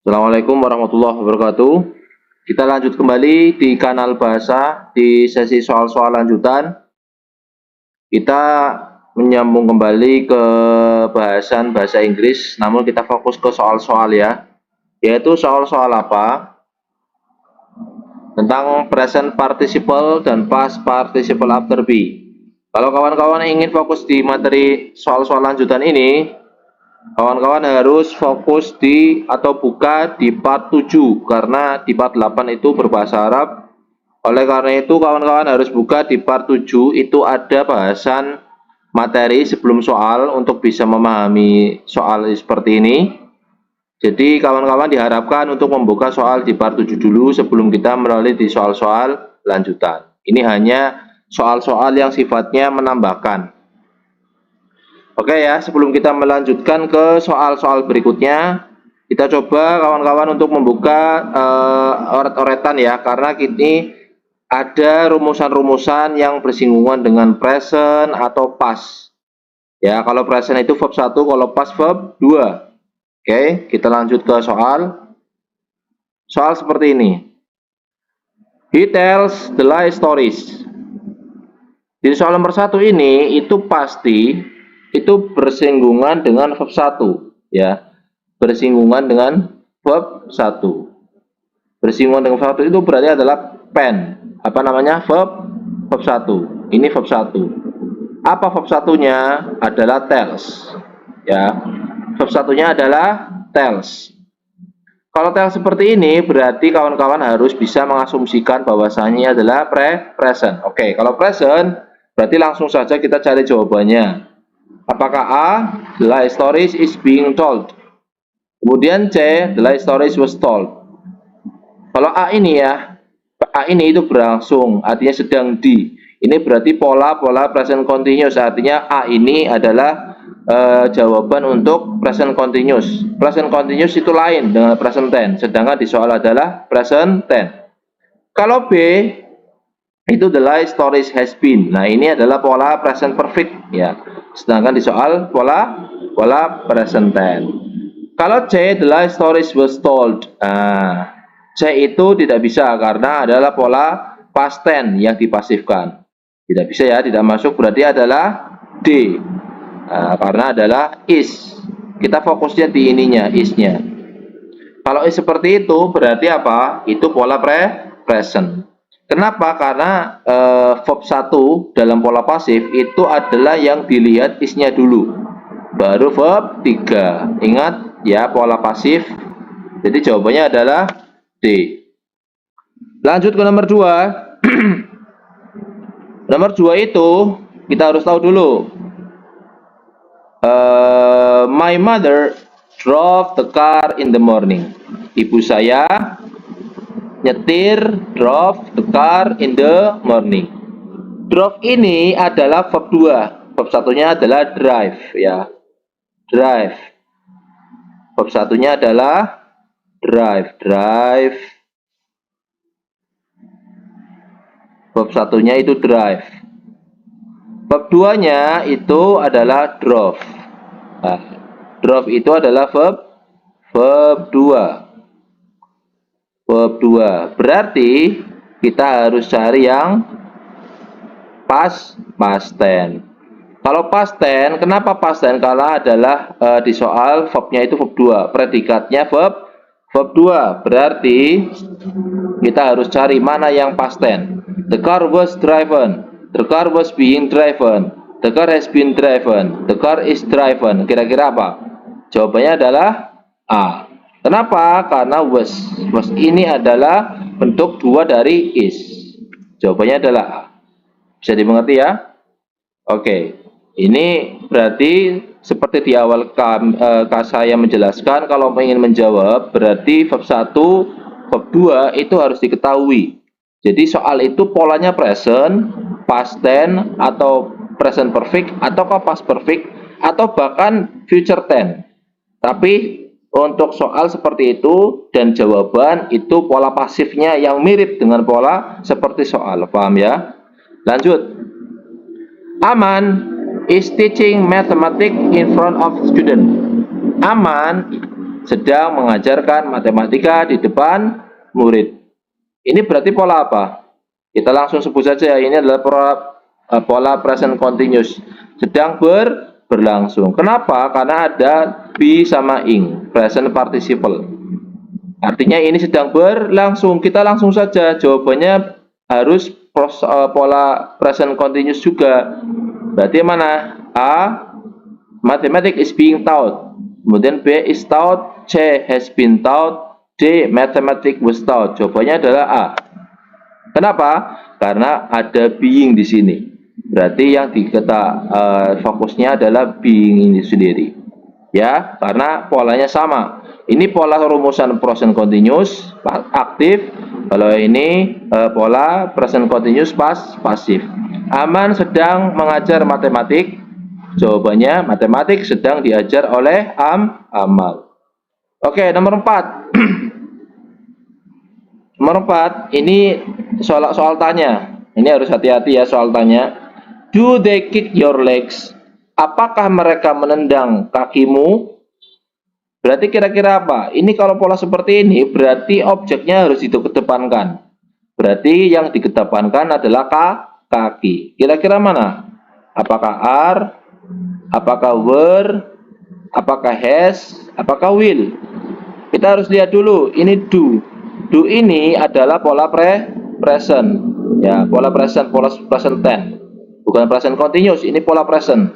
Assalamualaikum warahmatullahi wabarakatuh. Kita lanjut kembali di kanal bahasa di sesi soal-soal lanjutan. Kita menyambung kembali ke bahasan bahasa Inggris, namun kita fokus ke soal-soal ya. Yaitu soal-soal apa? Tentang present participle dan past participle after be. Kalau kawan-kawan ingin fokus di materi soal-soal lanjutan ini, kawan-kawan harus fokus di atau buka di part 7 karena di part 8 itu berbahasa Arab. Oleh karena itu kawan-kawan harus buka di part 7, itu ada bahasan materi sebelum soal untuk bisa memahami soal seperti ini. Jadi kawan-kawan diharapkan untuk membuka soal di part 7 dulu sebelum kita melalui di soal-soal lanjutan. Ini hanya soal-soal yang sifatnya menambahkan. Oke ya, sebelum kita melanjutkan ke soal-soal berikutnya, kita coba kawan-kawan untuk membuka oret-oretan ya, karena ini ada rumusan-rumusan yang bersinggungan dengan present atau past. Ya, kalau present itu verb 1, kalau past verb 2. Oke, kita lanjut ke soal. Soal seperti ini. He tells the lie stories. Di soal nomor 1 ini, itu pasti itu bersinggungan dengan verb 1 ya, bersinggungan dengan verb 1. Bersinggungan dengan verb 1 itu berarti adalah pen, apa namanya, verb 1. Ini verb 1. Apa verb 1-nya? Adalah tells ya. Verb 1-nya adalah tells. Kalau tells seperti ini berarti kawan-kawan harus bisa mengasumsikan bahwasannya adalah present. Oke, kalau present berarti langsung saja kita cari jawabannya. Apakah A, the lie stories is being told? Kemudian C, the lie stories was told. Kalau A ini ya, A ini itu berlangsung, artinya sedang di. Ini berarti pola present continuous, artinya A ini adalah jawaban untuk present continuous. Present continuous itu lain dengan present tense, sedangkan di soal adalah present tense. Kalau B, itu the lie stories has been. Nah, ini adalah pola present perfect ya. Sedangkan di soal pola present tense. Kalau C, the lie stories was told. Nah, C itu tidak bisa karena adalah pola past tense yang dipasifkan. Tidak bisa ya, tidak masuk, berarti adalah D. Nah, karena adalah is. Kita fokusnya di ininya, is-nya. Kalau is seperti itu berarti apa? Itu pola present. Kenapa? Karena verb 1 dalam pola pasif itu adalah yang dilihat is-nya dulu, baru verb 3. Ingat ya, pola pasif. Jadi jawabannya adalah D. Lanjut ke nomor 2. Nomor 2 itu kita harus tahu dulu. My mother drove the car in the morning. Ibu saya nyetir, drove the car in the morning. Drove ini adalah verb 2. Verb 1-nya adalah drive ya. Drive. Verb 1-nya adalah drive. Verb 1-nya itu drive. Verb 2-nya itu adalah drove. Nah, drove itu adalah verb 2. Verb 2. Berarti kita harus cari yang past tense. Kalau past tense, kenapa past tense? Karena adalah di soal verbnya itu verb 2, predikatnya verb 2. Berarti kita harus cari mana yang past tense. The car was driven. The car was being driven. The car has been driven. The car is driven. Kira-kira apa? Jawabannya adalah A. Kenapa? Karena was ini adalah bentuk 2 dari is. Jawabannya adalah A. Bisa dimengerti ya? Oke. Ini berarti seperti di awal saya menjelaskan, kalau ingin menjawab berarti verb 1 verb 2 itu harus diketahui. Jadi soal itu polanya present, past tense, atau present perfect, ataukah past perfect, atau bahkan future tense. Tapi untuk soal seperti itu dan jawaban itu pola pasifnya yang mirip dengan pola seperti soal. Paham ya? Lanjut. Aman is teaching mathematics in front of student. Aman sedang mengajarkan matematika di depan murid. Ini berarti pola apa? Kita langsung sebut saja, ini adalah pola present continuous. Sedang berlangsung. Kenapa? Karena ada be sama ing, present participle. Artinya ini sedang berlangsung. Kita langsung saja, jawabannya harus pola present continuous juga. Berarti mana? A. Mathematics is being taught. Kemudian B is taught, C has been taught, D mathematics was taught. Jawabannya adalah A. Kenapa? Karena ada being di sini. Berarti yang fokusnya adalah being ini sendiri. Ya, karena polanya sama. Ini pola rumusan present continuous aktif. Kalau ini pola present continuous pasif. Aman sedang mengajar matematik. Jawabannya matematik sedang diajar oleh Amal. Oke, nomor 4. Nomor 4, ini soal tanya. Ini harus hati-hati ya soal tanya. Do they kick your legs? Apakah mereka menendang kakimu? Berarti kira-kira apa? Ini kalau pola seperti ini, berarti objeknya harus dikedepankan. Berarti yang dikedepankan adalah kaki. Kira-kira mana? Apakah are? Apakah were? Apakah has? Apakah will? Kita harus lihat dulu. Ini do. Do ini adalah pola present. Ya, pola present tense. Bukan present continuous, ini pola present.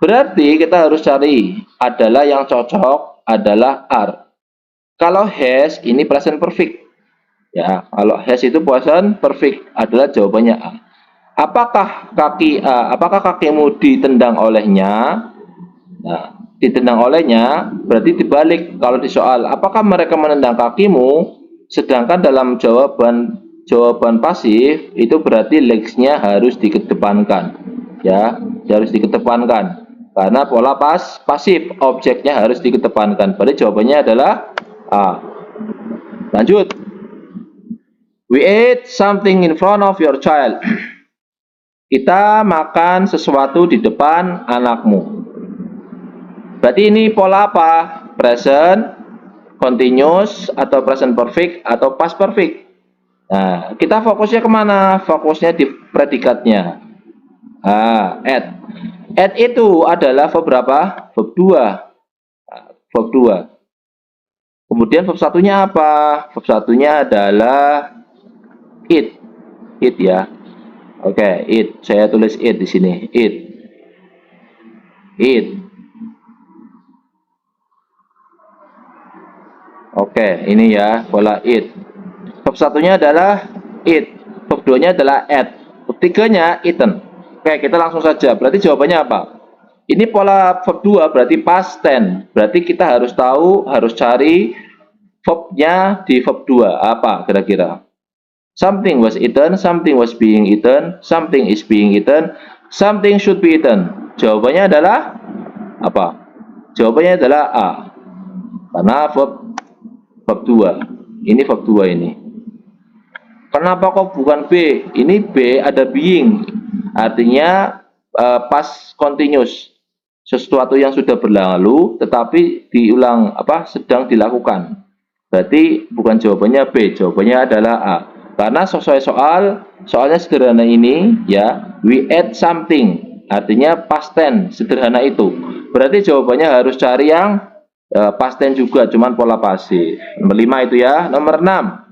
Berarti kita harus cari adalah yang cocok adalah are. Kalau has ini present perfect. Ya, kalau has itu present perfect adalah jawabannya A. Apakah kakimu ditendang olehnya? Nah, ditendang olehnya berarti dibalik kalau di soal apakah mereka menendang kakimu, sedangkan dalam jawaban pasif itu berarti legs-nya harus dikedepankan. Ya, harus dikedepankan. Karena pola pasif objeknya harus dikedepankan. Berarti jawabannya adalah A. Lanjut. We ate something in front of your child. Kita makan sesuatu di depan anakmu. Berarti ini pola apa? Present continuous atau present perfect atau past perfect. Nah, kita fokusnya kemana? Fokusnya di predikatnya. At. At itu adalah verb berapa? Verb 2. Verb 2. Kemudian verb satunya apa? Verb satunya adalah it. It ya. Oke, it. Saya tulis it di sini. It. It. Oke, ini ya pola it. Verb satunya adalah it. Verb 2-nya adalah at. Verb 3-nya eaten. Oke, kita langsung saja. Berarti jawabannya apa? Ini pola verb 2 berarti past tense. Berarti kita harus tahu, harus cari verbnya di verb 2. Apa kira-kira? Something was eaten, something was being eaten, something is being eaten, something should be eaten. Jawabannya adalah apa? Jawabannya adalah A. Karena verb 2. Ini verb 2 ini. Kenapa kok bukan B? Ini B ada being. Artinya past continuous. Sesuatu yang sudah berlalu tetapi diulang sedang dilakukan. Berarti bukan jawabannya B, jawabannya adalah A. Karena sesuai soalnya sederhana ini ya, we ate something. Artinya past tense, sederhana itu. Berarti jawabannya harus cari yang past tense juga, cuman pola pasif. Nomor 5 itu ya. Nomor 6.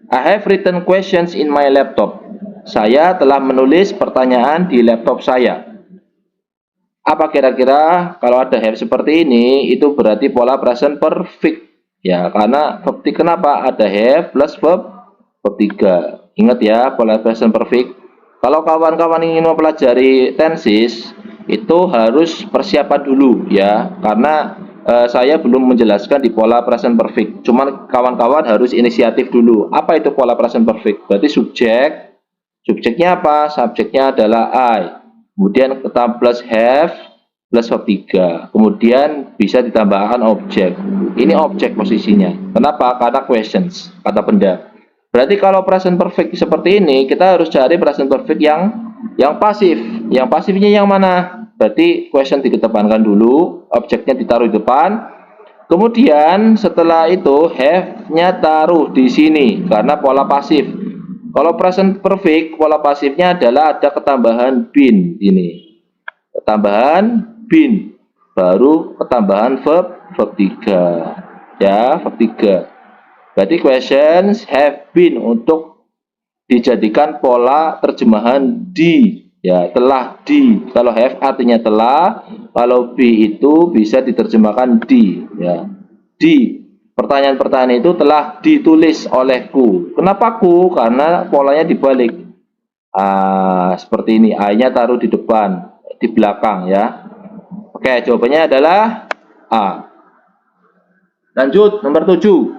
I have written questions in my laptop. Saya telah menulis pertanyaan di laptop saya. Apa kira-kira kalau ada have seperti ini, itu berarti pola present perfect. Ya, karena verb 3 kenapa? Ada have plus verb 3. Ingat ya, pola present perfect. Kalau kawan-kawan ingin mempelajari tenses, itu harus persiapan dulu ya. Karena saya belum menjelaskan di pola present perfect. Cuman kawan-kawan harus inisiatif dulu. Apa itu pola present perfect? Berarti subjeknya apa? Subjeknya adalah I. Kemudian kita plus have plus verb 3. Kemudian bisa ditambahkan objek. Ini objek posisinya. Kenapa? Karena questions, kata benda. Berarti kalau present perfect seperti ini, kita harus cari present perfect yang pasif. Yang pasifnya yang mana? Berarti question dikedepankan dulu, objeknya ditaruh di depan. Kemudian setelah itu have-nya taruh di sini karena pola pasif. Kalau present perfect, pola pasifnya adalah ada ketambahan been ini. Ketambahan been. Baru ketambahan verb 3. Ya, verb 3. Berarti questions have been untuk dijadikan pola terjemahan di. Ya, telah di. Kalau have artinya telah, kalau be itu bisa diterjemahkan di. Ya, di. Pertanyaan-pertanyaan itu telah ditulis olehku. Kenapa ku? Karena polanya dibalik. Seperti ini. I-nya taruh di depan, di belakang ya. Oke, jawabannya adalah A. Lanjut, nomor 7.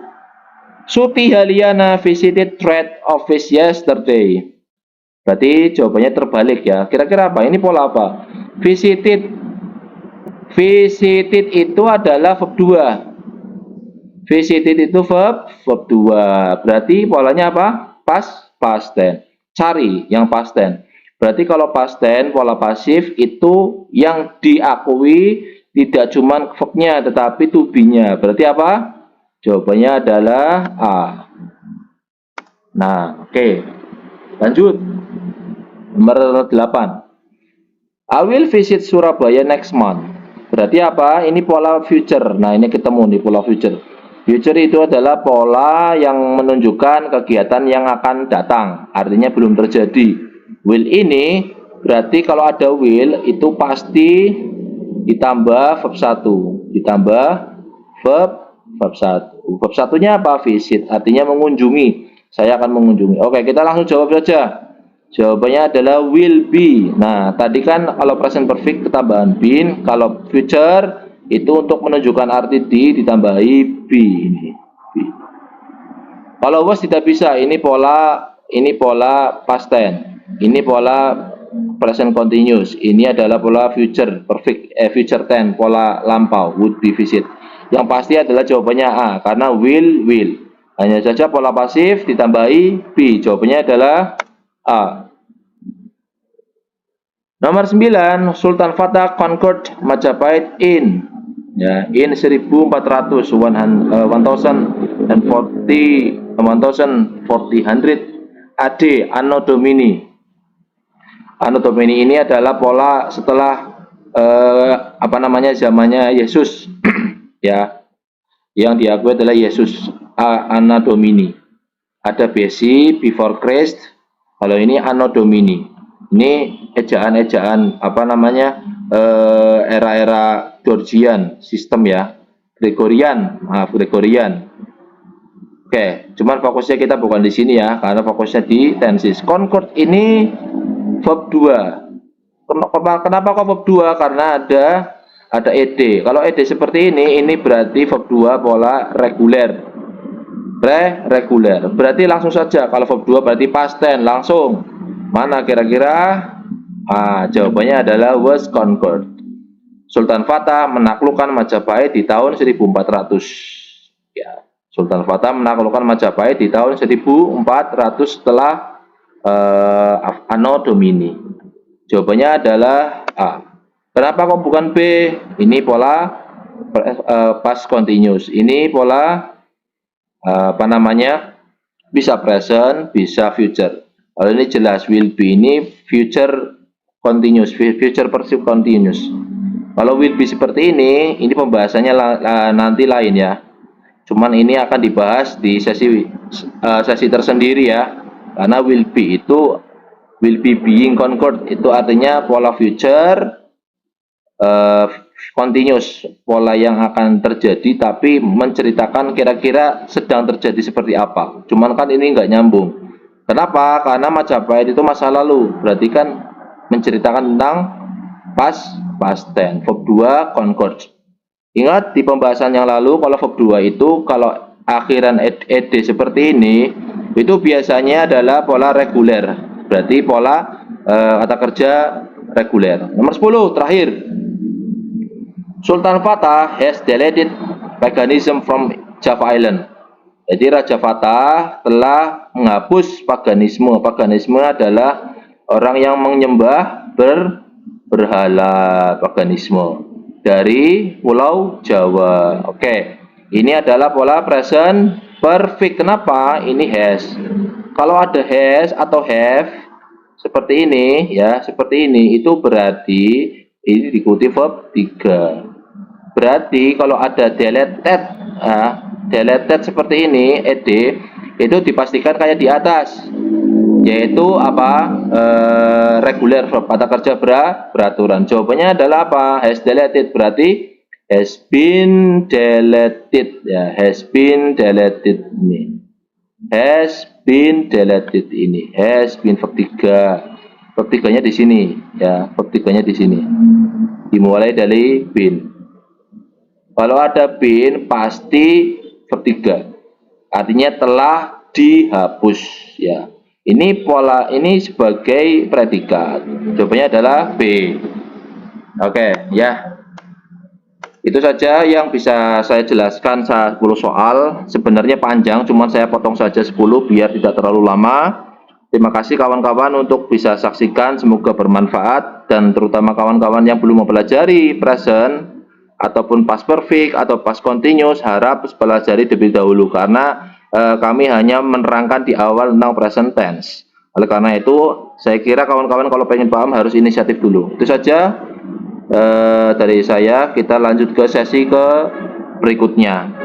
Suti Haliana visited trade office yesterday. Berarti jawabannya terbalik ya. Kira-kira apa? Ini pola apa? Visited. Visited itu adalah verb 2. Visited itu verb 2. Berarti polanya apa? Past tense. Cari yang past tense. Berarti kalau past tense, pola pasif itu yang diakui tidak cuma verbnya tetapi to be-nya. Berarti apa? Jawabannya adalah A. Nah, oke. Lanjut. Nomor 8. I will visit Surabaya next month. Berarti apa? Ini pola future. Nah, ini ketemu nih pola future. Future itu adalah pola yang menunjukkan kegiatan yang akan datang. Artinya belum terjadi. Will ini berarti kalau ada will itu pasti ditambah verb 1. Ditambah verb 1. Verb 1-nya apa? Visit. Artinya mengunjungi. Saya akan mengunjungi. Oke, kita langsung jawab saja. Jawabannya adalah will be. Nah, tadi kan kalau present perfect ketambahan been, kalau future itu untuk menunjukkan arti di ditambahi be ini. Be. Kalau was tidak bisa, ini pola past tense. Ini pola present continuous. Ini adalah pola future perfect, future tense, pola lampau, would be, visit. Yang pasti adalah jawabannya A karena will. Hanya saja pola pasif ditambahi be. Jawabannya adalah A. Nomor 9, Sultan Fatah conquered Majapahit in 1400 AD Anno Domini. Anno Domini ini adalah pola setelah zamannya Yesus ya, yang diakui adalah Yesus. Anno Domini. Ada BC, before Christ. Kalau ini Anno Domini. Ini ejaan-ejaan era-era Georgian sistem ya. Gregorian. Oke, cuman fokusnya kita bukan di sini ya, karena fokusnya di tenses. Concord ini verb 2. Kenapa kok verb 2? Karena ada ed. Kalau ed seperti ini berarti verb 2 pola reguler. Reguler. Berarti langsung saja kalau verb 2 berarti past tense, langsung. Mana kira-kira? Jawabannya adalah was conquered. Sultan Fatah menaklukkan Majapahit di tahun 1400. Ya, Sultan Fatah menaklukkan Majapahit di tahun 1400 setelah Anno Domini. Jawabannya adalah A. Kenapa kok bukan B? Ini pola past continuous. Ini pola bisa present, bisa future. Kalau ini jelas will be, ini future continuous, future pursuit continuous. Kalau will be seperti ini pembahasannya nanti lain ya. Cuman ini akan dibahas di sesi tersendiri ya. Karena will be itu will be being conquered itu artinya pola future continuous, pola yang akan terjadi tapi menceritakan kira-kira sedang terjadi seperti apa. Cuman kan ini nggak nyambung. Kenapa? Karena Majapahit itu masa lalu, berarti kan menceritakan tentang past tense. Verb 2 conquered. Ingat di pembahasan yang lalu kalau verb 2 itu kalau akhiran ed seperti ini itu biasanya adalah pola reguler. Berarti pola kata kerja reguler. Nomor 10 terakhir. Sultan Fatah has deleted paganism from Java Island. Jadi Raja Fatah telah menghapus paganisme. Paganisme adalah orang yang menyembah berhala, paganisme dari Pulau Jawa. Oke, ini adalah pola present perfect. Kenapa? Ini has. Kalau ada has atau have seperti ini ya, seperti ini itu berarti ini diikuti verb 3. Berarti kalau ada deleted, deleted seperti ini, ed, itu dipastikan kayak di atas, yaitu apa? Reguler verb, kata kerja beraturan. Jawabannya adalah apa? Has deleted, berarti has been deleted, ya, has been deleted ini. Has been deleted ini, has been verb 3. Verb 3-nya di sini, ya, verb 3-nya di sini. Dimulai dari been. Kalau ada bin pasti verb 3. Artinya telah dihapus ya. Ini pola ini sebagai predikat. Jawabannya adalah B. Oke, ya. Itu saja yang bisa saya jelaskan saat 10 soal. Sebenarnya panjang, cuman saya potong saja 10 biar tidak terlalu lama. Terima kasih kawan-kawan untuk bisa saksikan, semoga bermanfaat dan terutama kawan-kawan yang belum mempelajari present ataupun past perfect atau past continuous harap pelajari terlebih dahulu karena kami hanya menerangkan di awal tentang present tense. Oleh karena itu, saya kira kawan-kawan kalau pengen paham harus inisiatif dulu. Itu saja dari saya. Kita lanjut ke sesi ke berikutnya.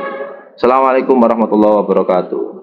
Assalamualaikum warahmatullahi wabarakatuh.